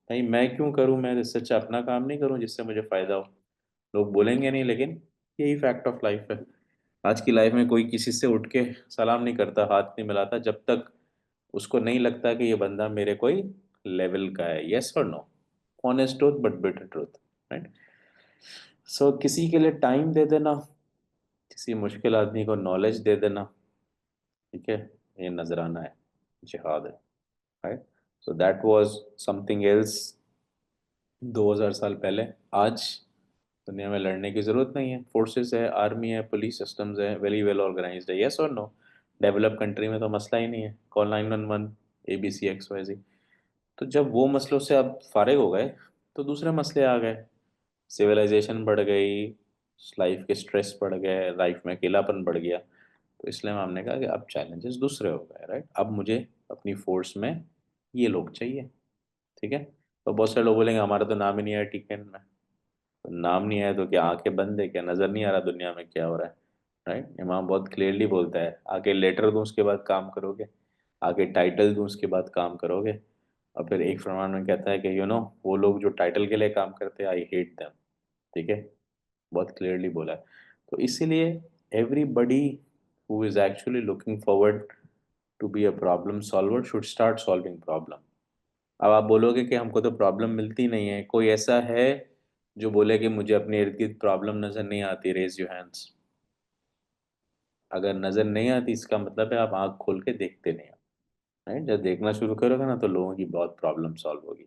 नहीं, मैं क्यों करूं, मैं इससे अच्छा अपना काम नहीं करूं जिससे मुझे फायदा हो? लोग बोलेंगे नहीं, लेकिन यही फैक्ट ऑफ लाइफ है। आज की लाइफ में कोई किसी से उठ के सलाम नहीं करता, हाथ नहीं मिलाता जब तक उसको नहीं लगता कि ये बंदा मेरे कोई लेवल का है, यस और no? Honest truth but bitter truth. Right, so किसी के लिए टाइम दे देना, किसी मुश्किल आदमी को नॉलेज दे देना, ठीक है, ये नजराना है, जिहाद है। Right, so that was something else 2000 साल पहले। आज दुनिया में लड़ने की जरूरत नहीं है, फोर्सेस है, आर्मी है, पुलिस सिस्टम्स है, वेरी वेल ऑर्गेनाइज्ड है, यस और नो? डेवलप कंट्री में तो मसला ही नहीं है, कॉल 911, ABCXYZ। तो जब वो मसलों से अब फारिग हो गए तो दूसरे मसले आ गए, सिविलाइजेशन बढ़ गई, लाइफ के स्ट्रेस बढ़ गए, लाइफ में अकेलापन बढ़ गया। तो इसलिए हमने कहा कि अब चैलेंजेस दूसरे हो गए। राइट, अब मुझे अपनी फोर्स में ये लोग चाहिए। ठीक है, तो बहुत सारे लोग बोलेंगे हमारा तो नाम ही नहीं आया टिकन में। तो नाम नहीं आया तो क्या आंखें बंद है क्या, नजर नहीं आ रहा दुनिया में क्या हो रहा है? राइट, इमाम बहुत क्लियरली बोलता है, आगे लेटर दूं उसके बाद काम करोगे, आगे टाइटल दूं उसके बाद काम करोगे। और फिर एक फरमान में कहता है कि वो लोग जो टाइटल के लिए काम करते हैं, आई हेट देम। ठीक है, बहुत क्लियरली बोला है। तो इसीलिए everybody who is actually looking forward to be a problem solver should start solving problem. अब आप बोलोगे कि हमको तो प्रॉब्लम मिलती नहीं है, कोई ऐसा है जो बोले कि मुझे अपने इर्द गिर्द प्रॉब्लम नजर नहीं आती? Raise your hands. अगर नजर नहीं आती इसका मतलब है आप आंख खोल के देखते नहीं हो। राइट, जब देखना शुरू करोगे ना तो लोगों की बहुत प्रॉब्लम सॉल्व होगी।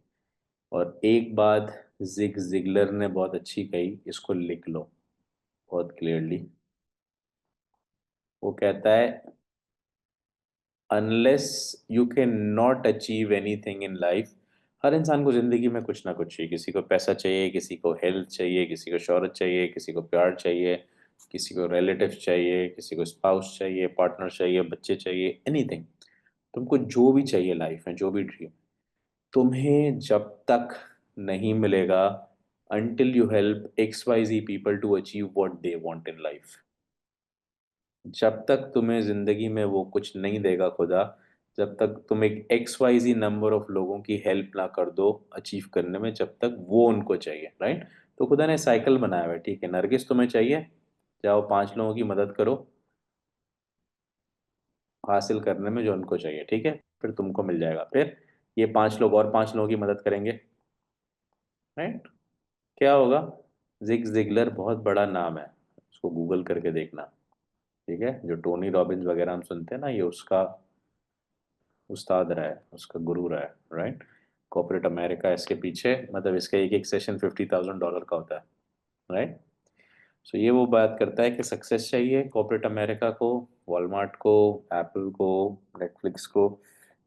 और एक बात जिग जिगलर ने बहुत अच्छी कही, इसको लिख लो बहुत क्लियरली। वो कहता है, unless you can not achieve anything in life. हर इंसान को जिंदगी में कुछ ना कुछ चाहिए, किसी को पैसा चाहिए, किसी को हेल्थ चाहिए, किसी को शोहरत चाहिए, किसी को प्यार चाहिए, किसी को रिलेटिव चाहिए, किसी को स्पाउस चाहिए, पार्टनर चाहिए, बच्चे चाहिए, एनीथिंग। तुमको जो भी चाहिए लाइफ में, जो भी ड्रीम, तुम्हें जब तक नहीं मिलेगा until you help XYZ people to achieve what they want in life, जब तक तुम्हें जिंदगी में वो कुछ नहीं देगा खुदा, जब तक तुम एक XYZ नंबर ऑफ लोगों की हेल्प ना कर दो अचीव करने में, जब तक वो उनको चाहिए। राइट, तो खुदा ने साइकिल बनाया हुआ है, ठीक है, नरगिस तुम्हें चाहिए, जाओ 5 लोगों की मदद करो हासिल करने में जो उनको चाहिए, ठीक है, फिर तुमको मिल जाएगा। फिर ये 5 लोग और 5 लोगों की मदद करेंगे, राइट। क्या होगा? जिग जिगलर बहुत बड़ा नाम है, उसको गूगल करके देखना, ठीक है। जो टोनी रॉबिन्स वगैरह हम सुनते हैं ना, ये उसका उस्ताद रहा है, उसका गुरु रहा है, राइट। कॉर्पोरेट अमेरिका इसके पीछे, मतलब इसका एक एक सेशन $50,000 का होता है, राइट। सो ये वो बात करता है कि सक्सेस चाहिए कॉर्पोरेट अमेरिका को, वॉलमार्ट को, एप्पल को, नेटफ्लिक्स को,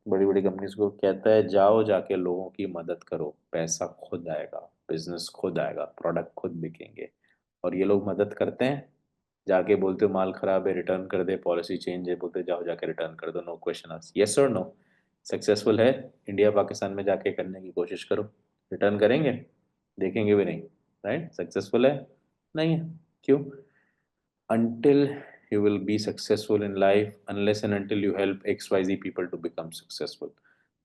बड़ी बड़ी कंपनीज को, कहता है जाओ जाके लोगों की मदद करो, पैसा खुद आएगा, बिजनेस खुद आएगा, प्रोडक्ट खुद बिकेंगे। और ये लोग मदद करते हैं, जाके बोलते हो माल खराब है रिटर्न कर दे, पॉलिसी चेंज है, बोलते जाओ जाके रिटर्न कर दो, नो क्वेश्चन आस्क, यस और नो। सक्सेसफुल है, इंडिया पाकिस्तान में जाके करने की कोशिश करो, रिटर्न करेंगे, देखेंगे भी नहीं, राइट। सक्सेसफुल है? नहीं है। क्यों? until you will be successful in life unless and until you help XYZ people to become successful।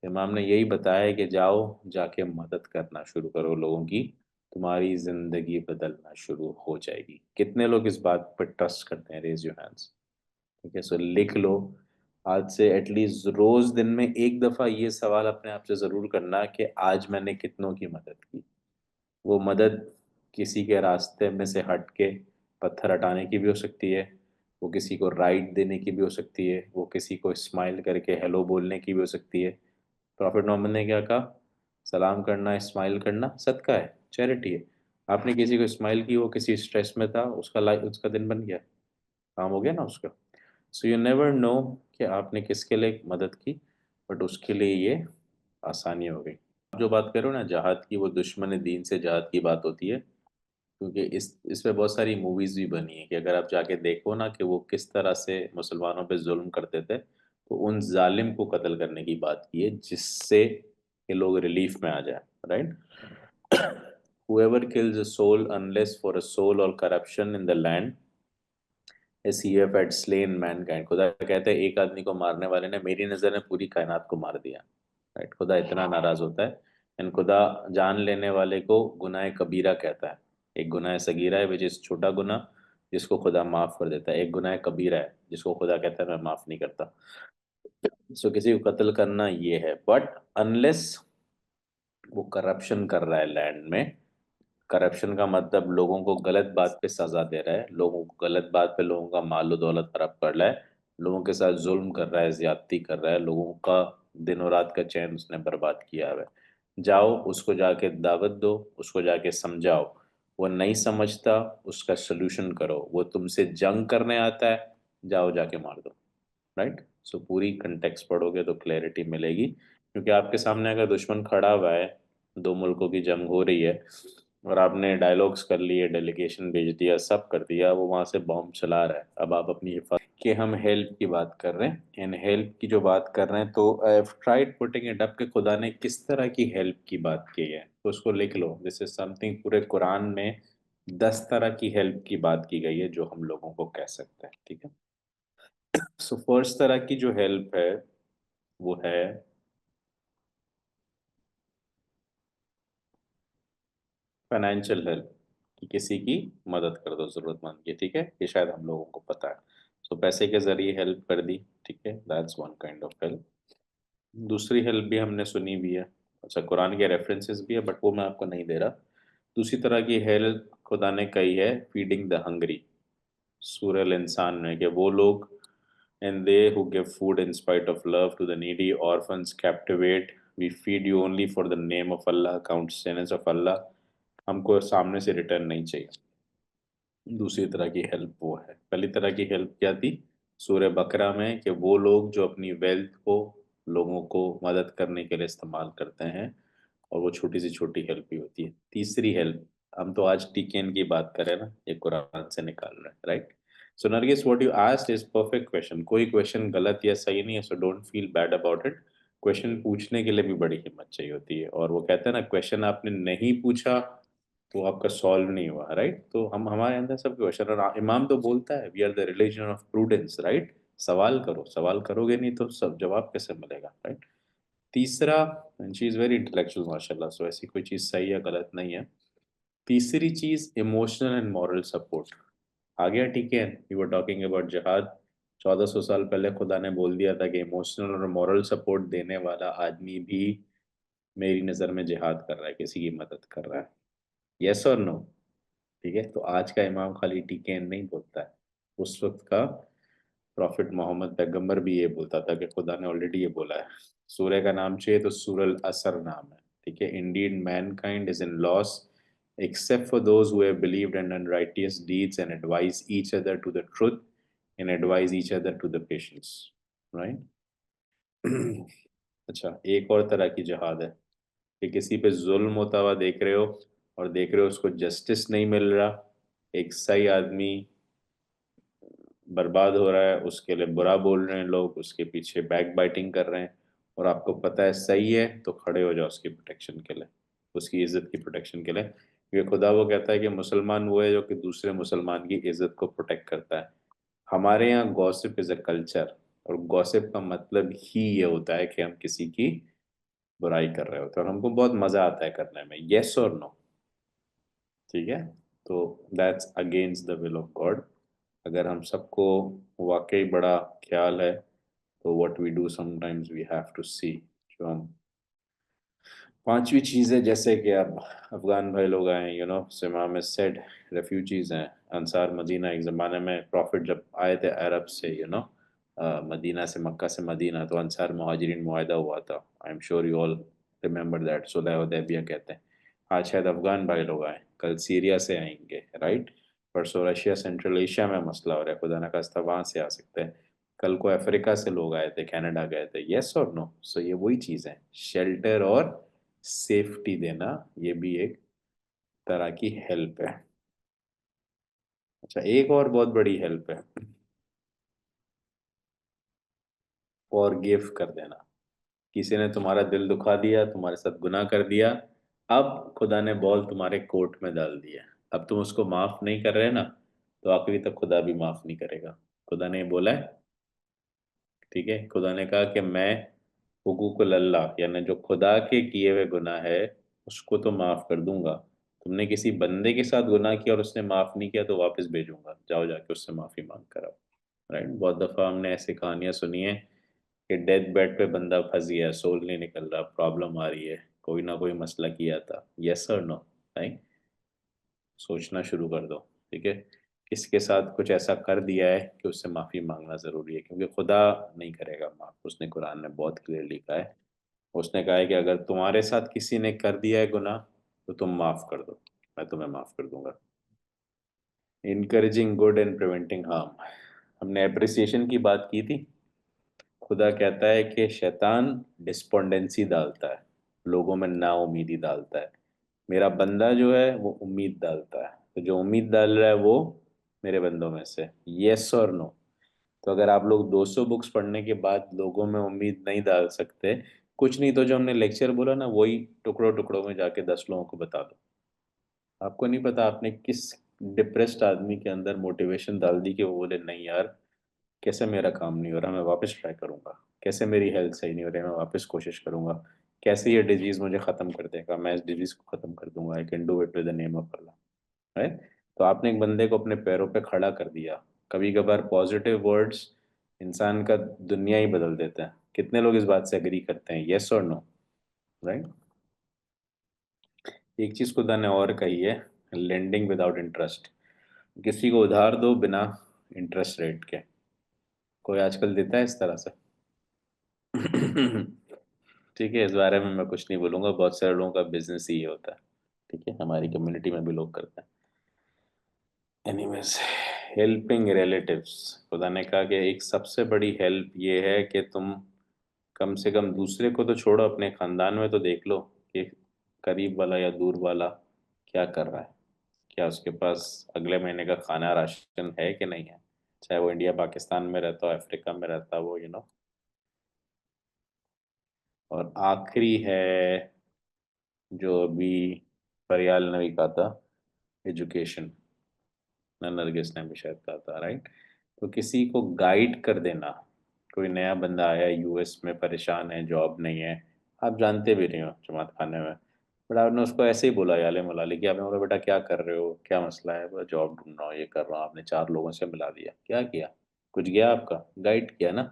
इमाम ने यही बताया है कि जाओ जाके मदद करना शुरू करो लोगों की, तुम्हारी जिंदगी बदलना शुरू हो जाएगी। कितने लोग इस बात पर ट्रस्ट करते हैं? Raise your hands. ठीक है, सो लिख लो आज से, एटलीस्ट रोज दिन में एक दफा ये सवाल अपने आप से जरूर करना कि आज मैंने कितनों की मदद की। वो मदद किसी के रास्ते में से हट के पत्थर हटाने की भी हो सकती है, वो किसी को राइड देने की भी हो सकती है, वो किसी को स्माइल करके हेलो बोलने की भी हो सकती है। प्रॉफिट मोहम्मद ने क्या कहा? सलाम करना, स्माइल करना सदका है, चैरिटी है। आपने किसी को स्माइल की, वो किसी स्ट्रेस में था, उसका लाइफ, उसका दिन बन गया, काम हो गया ना उसका। सो यू नेवर नो कि आपने किसके लिए मदद की, बट उसके लिए ये आसानी हो गई। आप जो बात करो ना जहाद की, वो दुश्मन दीन से जहाद की बात होती है, क्योंकि इस पे बहुत सारी मूवीज भी बनी है कि अगर आप जाके देखो ना कि वो किस तरह से मुसलमानों पे जुल्म करते थे, तो उन जालिम को कत्ल करने की बात की है जिससे ये लोग रिलीफ में आ जाए, right. whoever kills a soul unless for a soul or corruption in the land as he have had slain mankind। खुदा कहते हैं एक आदमी को मारने वाले ने मेरी नज़र में पूरी कायनात को मार दिया, राइट। खुदा इतना नाराज होता है, एंड खुदा जान लेने वाले को गुनाह कबीरा कहता है। एक गुनाह सगीरा है विच इज छोटा गुनाह, जिसको खुदा माफ कर देता है। एक गुनाह कबीरा है जिसको खुदा कहता है मैं माफ नहीं करता। सो किसी को कत्ल करना ये है, बट अनलेस वो करप्शन कर रहा है लैंड में। करप्शन का मतलब लोगों को गलत बात पे सजा दे रहा है, लोगों को गलत बात पे लोगों का मालो दौलत हड़प कर रहा है, लोगों के साथ जुल्म कर रहा है, ज्यादती कर रहा है, लोगों का दिनों रात का चैन उसने बर्बाद किया है। जाओ उसको जाके दावत दो, उसको जाके समझाओ। वो नहीं समझता, उसका सलूशन करो। वो तुमसे जंग करने आता है, जाओ जाके मार दो, राइट। सो पूरी कंटेक्स्ट पढ़ोगे तो क्लैरिटी मिलेगी, क्योंकि आपके सामने अगर दुश्मन खड़ा हुआ है, दो मुल्कों की जंग हो रही है, और आपने डायलॉग्स कर लिए, डेलीगेशन भेज दिया, सब कर दिया, वो वहां से बॉम्ब चला रहा है, अब आप अपनी हिफाजत कि हम हेल्प की बात कर रहे हैं, इन हेल्प की जो बात कर रहे हैं, तो I have tried putting it up कि खुदा ने किस तरह की हेल्प की बात की है, तो उसको लिख लो। दिस इज समथिंग, पूरे कुरान में 10 तरह की हेल्प की बात की गई है जो हम लोगों को कह सकते हैं, ठीक है। सो फर्स्ट तरह की जो हेल्प है वो है फाइनेंशियल हेल्प, कि किसी की मदद कर दो जरूरतमंद की, ठीक है, ये शायद हम लोगों को पता है। सो पैसे के जरिए हेल्प कर दी, ठीक है, that's one kind of help. दूसरी हेल्प भी हमने सुनी भी है, अच्छा कुरान के रेफरेंसेस भी है, बट वो मैं आपको नहीं दे रहा। दूसरी तरह की हेल्प खुदा ने कही है, फीडिंग द हंग्री, सूरह इंसान में, कि वो लोग and they who give food in spite of love to the needy, orphans, captivate, we feed you only for the name of Allah, count sentence of Allah। हमको सामने से रिटर्न नहीं चाहिए। दूसरी तरह की हेल्प वो है। पहली तरह की हेल्प क्या थी सूर्य बकरा में, कि वो लोग जो अपनी वेल्थ को लोगों को मदद करने के लिए इस्तेमाल करते हैं, और वो छोटी सी छोटी हेल्प भी होती है। तीसरी हेल्प, हम तो आज टीकेन की बात करें ना, ये कुरान से निकाल रहे हैं, right. So Nargis what you asked is perfect question, कोई क्वेश्चन गलत या सही नहीं है, so don't feel bad about it. Question पूछने के लिए भी बड़ी हिम्मत चाहिए होती है, और वो कहते हैं ना, क्वेश्चन आपने नहीं पूछा तो आपका सॉल्व नहीं हुआ, राइट। तो हम, हमारे अंदर सब क्वेश्चन, और इमाम तो बोलता है we are the religion of prudence, right. सवाल करो, सवाल करोगे नहीं तो सब जवाब कैसे मिलेगा, राइट। तीसरा, शी इज़ वेरी इंटेलेक्चुअल माशाल्लाह, सो ऐसी कोई चीज़ सही या गलत नहीं है। तीसरी चीज इमोशनल एंड मॉरल सपोर्ट आ गया, ठीक है। यू वर टॉकिंग अबाउट जिहाद। 1400 साल पहले खुदा ने बोल दिया था कि इमोशनल और मॉरल सपोर्ट देने वाला आदमी भी मेरी नज़र में जिहाद कर रहा है, किसी की मदद कर रहा है। यस और नो? ठीक है, तो आज का इमाम खाली टीकेन नहीं बोलता है, उस वक्त का प्रॉफिट मोहम्मद पैगंबर भी ये बोलता था कि खुदा ने ऑलरेडी ये बोला है। सूर्य का नाम चाहिए तो सूरल असर नाम है, ठीक है। Indeed Mankind is in loss except for those who have believed and done righteous deeds and advise each other to the truth and advise each other to the patience, right? अच्छा, एक और तरह की जहाद है कि किसी पे जुल्म होता हुआ देख रहे हो और देख रहे हो उसको जस्टिस नहीं मिल रहा, एक सही आदमी बर्बाद हो रहा है, उसके लिए बुरा बोल रहे हैं लोग, उसके पीछे बैक बाइटिंग कर रहे हैं, और आपको पता है सही है, तो खड़े हो जाओ उसकी प्रोटेक्शन के लिए, उसकी इज्जत की प्रोटेक्शन के लिए, क्योंकि खुदा वो कहता है कि मुसलमान वो है जो कि दूसरे मुसलमान की इज्जत को प्रोटेक्ट करता है। हमारे यहाँ गॉसिप इज अ कल्चर, और गॉसिप का मतलब ही ये होता है कि हम किसी की बुराई कर रहे होते हैं और हमको बहुत मजा आता है करने में, यस और नो? ठीक है, तो that's against the will of God. अगर हम सबको वाकई बड़ा ख्याल है तो what we do sometimes we have to see. जो हम पांचवी चीज़ है, जैसे कि अब अफगान भाई लोग आए, सिमा में सेड रेफ्यूजीज हैं, अंसार मदीना। एक ज़माने में प्रॉफिट जब आए थे अरब से, मदीना से, मक्का से मदीना, तो अंसार मुहाजिरीन मुआहदा हुआ था। I am sure you all remember that, सुलह हुदैबिया कहते हैं। आज शायद अफगान भाई लोग आए, कल सीरिया से आएंगे, राइट। परसों रशिया सेंट्रल एशिया में मसला हो रहा है, खुदा न खास्ता वहाँ से आ सकते हैं। कल को अफ्रीका से लोग आए थे, कनाडा गए थे, यस और नो? सो ये वही चीज़ है, शेल्टर और सेफ्टी देना, ये भी एक तरह की हेल्प है। अच्छा, एक और बहुत बड़ी हेल्प है, फॉरगिव कर देना। किसी ने तुम्हारा दिल दुखा दिया, तुम्हारे साथ गुनाह कर दिया, अब खुदा ने बॉल तुम्हारे कोर्ट में डाल दिया, अब तुम उसको माफ नहीं कर रहे ना, तो आखिरी तक खुदा भी माफ नहीं करेगा। खुदा ने बोला है, ठीक है, खुदा ने कहा कि मैं हुकूकुल अल्लाह, यानी जो खुदा के किए हुए गुनाह है उसको तो माफ कर दूंगा। तुमने किसी बंदे के साथ गुनाह किया और उसने माफ नहीं किया, तो वापस भेजूंगा, जाओ जाके उससे माफी मांग कर आओ। राइट, बहुत दफा हमने ऐसी कहानियां सुनी है कि डेथ बेड पे बंदा फंस गया, सोल नहीं निकल रहा, प्रॉब्लम आ रही है, कोई ना कोई मसला किया था, यस और नो? राइट, सोचना शुरू कर दो, ठीक है, किसके साथ कुछ ऐसा कर दिया है कि उससे माफ़ी मांगना ज़रूरी है, क्योंकि खुदा नहीं करेगा माफ़। उसने कुरान में बहुत क्लियर लिखा है, उसने कहा है कि अगर तुम्हारे साथ किसी ने कर दिया है गुनाह, तो तुम माफ़ कर दो, मैं तुम्हें माफ़ कर दूंगा। Encouraging good and preventing harm, हमने अप्रिसिएशन की बात की थी। खुदा कहता है कि शैतान डिस्पोंडेंसी डालता है, लोगों में ना उम्मीदी डालता है, मेरा बंदा जो है वो उम्मीद डालता है, तो जो उम्मीद डाल रहा है वो मेरे बंदों में से, यस और नो? तो अगर आप लोग 200 बुक्स पढ़ने के बाद लोगों में उम्मीद नहीं डाल सकते, कुछ नहीं तो जो हमने लेक्चर बोला ना, वही टुकड़ों टुकड़ों में जाके 10 लोगों को बता दो। आपको नहीं पता आपने किस डिप्रेस्ड आदमी के अंदर मोटिवेशन डाल दी कि वो बोले नहीं यार, कैसे मेरा काम नहीं हो रहा, मैं वापस ट्राई करूंगा, कैसे मेरी हेल्थ सही नहीं हो रही, मैं वापस कोशिश करूंगा, कैसे ये डिजीज मुझे खत्म कर देगा, मैं इस डिजीज को खत्म कर दूंगा, I can do it with the name of Allah. Right, तो आपने एक बंदे को अपने पैरों पे खड़ा कर दिया। कभी कभार पॉजिटिव वर्ड्स इंसान का दुनिया ही बदल देते हैं। कितने लोग इस बात से एग्री करते हैं, यस और नो? राइट, एक चीज खुदा ने और कही है, लेंडिंग विदाउट इंटरेस्ट, किसी को उधार दो बिना इंटरेस्ट रेट के। कोई आजकल देता है इस तरह से? ठीक है, इस बारे में मैं कुछ नहीं बोलूंगा, बहुत सारे लोगों का बिजनेस ही ये होता है, ठीक है, हमारी कम्युनिटी में भी लोग करते हैं। एनीवेज, हेल्पिंग रिलेटिव्स, खुदा ने कहा कि एक सबसे बड़ी हेल्प ये है कि तुम कम से कम दूसरे को तो छोड़ो, अपने खानदान में तो देख लो कि करीब वाला या दूर वाला क्या कर रहा है, क्या उसके पास अगले महीने का खाना राशन है कि नहीं है, चाहे वो इंडिया पाकिस्तान में रहता हो, अफ्रीका में रहता हो, और आखिरी है, जो अभी फरियाल ने भी कहा था, एजुकेशन, ना नरगिस ने भी शायद कहा था, राइट। तो किसी को गाइड कर देना, कोई नया बंदा आया यूएस में, परेशान है, जॉब नहीं है, आप जानते भी नहीं हो जमात खाने में, बट आपने उसको ऐसे ही बोला याले मलाली कि आपने बोला बेटा क्या कर रहे हो, क्या मसला है, बोला जॉब ढूंढ रहा हूँ, ये कर रहा हूँ। आपने चार लोगों से मिला दिया, क्या किया, कुछ गया आपका, गाइड किया ना।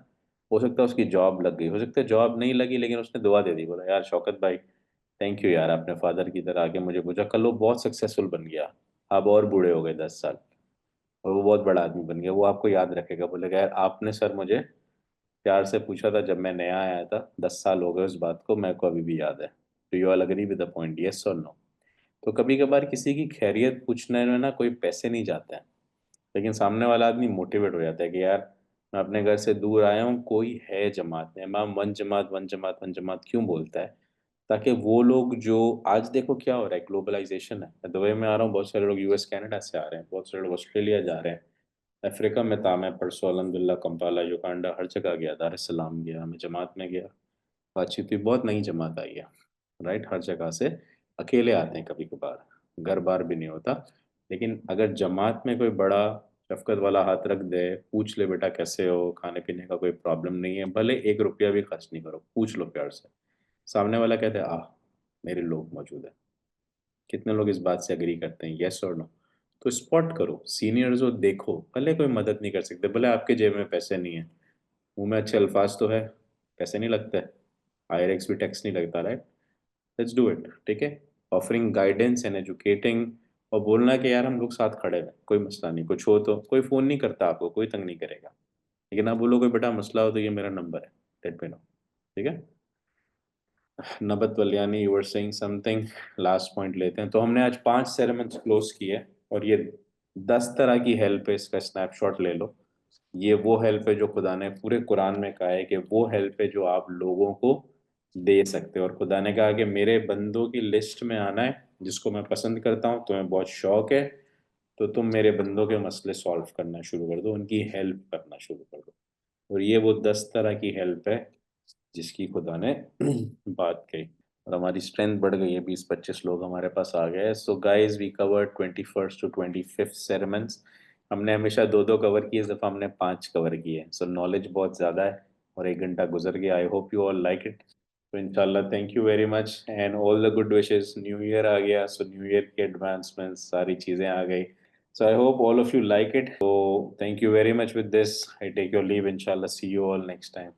हो सकता है उसकी जॉब लग गई, हो सकता है जॉब नहीं लगी, लेकिन उसने दुआ दे दी, बोला यार शौकत भाई थैंक यू यार, आपने फादर की तरह आके मुझे पूछा, कल वो बहुत सक्सेसफुल बन गया, आप और बूढ़े हो गए 10 साल, और वो बहुत बड़ा आदमी बन गया, वो आपको याद रखेगा, बोलेगा यार आपने सर मुझे प्यार से पूछा था जब मैं नया आया था, 10 साल हो गए उस बात को, मेरे को अभी भी याद है। तो you all agree with the point, yes और नो? तो कभी कभार किसी की खैरियत पूछने में ना कोई पैसे नहीं जाते हैं, लेकिन सामने वाला आदमी मोटिवेट हो जाता है कि यार मैं अपने घर से दूर आया हूँ, कोई है जमात में, इमाम वन जमात वन जमात वन जमात क्यों बोलता है, ताकि वो लोग जो आज देखो क्या हो रहा है, ग्लोबलाइजेशन है, मैं दुबई में आ रहा हूँ, बहुत सारे लोग यूएस कनाडा से आ रहे हैं, बहुत सारे लोग ऑस्ट्रेलिया जा रहे हैं, अफ्रीका में था, मैं परसों अलहमदिल्ला कंपाला युगांडा हर जगह गया, दार es सलाम गया, मैं जमात में गया, बातचीत हुई, बहुत नई जमात आई है, राइट, हर जगह से अकेले आते हैं कभी कभार, घर बार भी नहीं होता, लेकिन अगर जमात में कोई बड़ा शफकत वाला हाथ रख दे, पूछ ले बेटा कैसे हो, खाने पीने का कोई प्रॉब्लम नहीं है, भले 1 रुपया भी खर्च नहीं करो, पूछ लो प्यार से, सामने वाला कहते हैं मेरे लोग मौजूद है। कितने लोग इस बात से एग्री करते हैं, यस और नो? तो स्पॉट करो सीनियर्स हो, देखो, भले कोई मदद नहीं कर सकते, भले आपके जेब में पैसे नहीं है, मुंह में अच्छे अल्फाज तो है, पैसे नहीं लगते, आईआरएक्स भी टैक्स नहीं लगता, राइट? लेट्स डू इट, ठीक है? ऑफरिंग गाइडेंस एंड एजुकेटिंग, और बोलना कि यार हम लोग साथ खड़े हैं, कोई मसला नहीं, कुछ हो तो कोई फ़ोन नहीं करता आपको, कोई तंग नहीं करेगा, लेकिन आप बोलो कोई बेटा मसला हो तो ये मेरा नंबर है, लेट मी नो, ठीक है? Nabat Valiani, you were saying something, last point लेते हैं। तो हमने आज 5 सेरेमनीज क्लोज किए, और ये 10 तरह की हेल्प है, इसका स्नैपशॉट ले लो। ये वो हेल्प है जो खुदा ने पूरे कुरान में कहा है कि वो हेल्प है जो आप लोगों को दे सकते हो, और खुदा ने कहा कि मेरे बंदों की लिस्ट में आना है, जिसको मैं पसंद करता हूँ, तुम्हें बहुत शौक है, तो तुम मेरे बंदों के मसले सॉल्व करना शुरू कर दो, उनकी हेल्प करना शुरू कर दो। और ये वो 10 तरह की हेल्प है जिसकी खुदा ने बात कही, और हमारी स्ट्रेंथ बढ़ गई है, 20-25 लोग हमारे पास आ गए। So guys we cover 21st to 25th sermons, हमने हमेशा दो दो कवर किए, इस दफ़ा हमने 5 कवर किए, सो नॉलेज बहुत ज़्यादा है, और 1 घंटा गुजर गया, I hope you all like it. तो इंशाल्लाह thank you very much and all the good wishes, new year आ गया, सो न्यू ईयर के एडवांसमेंट्स सारी चीज़ें आ गई, so I hope all of you like it. तो thank you very much, with this I take your leave, इंशाल्लाह see you all next time.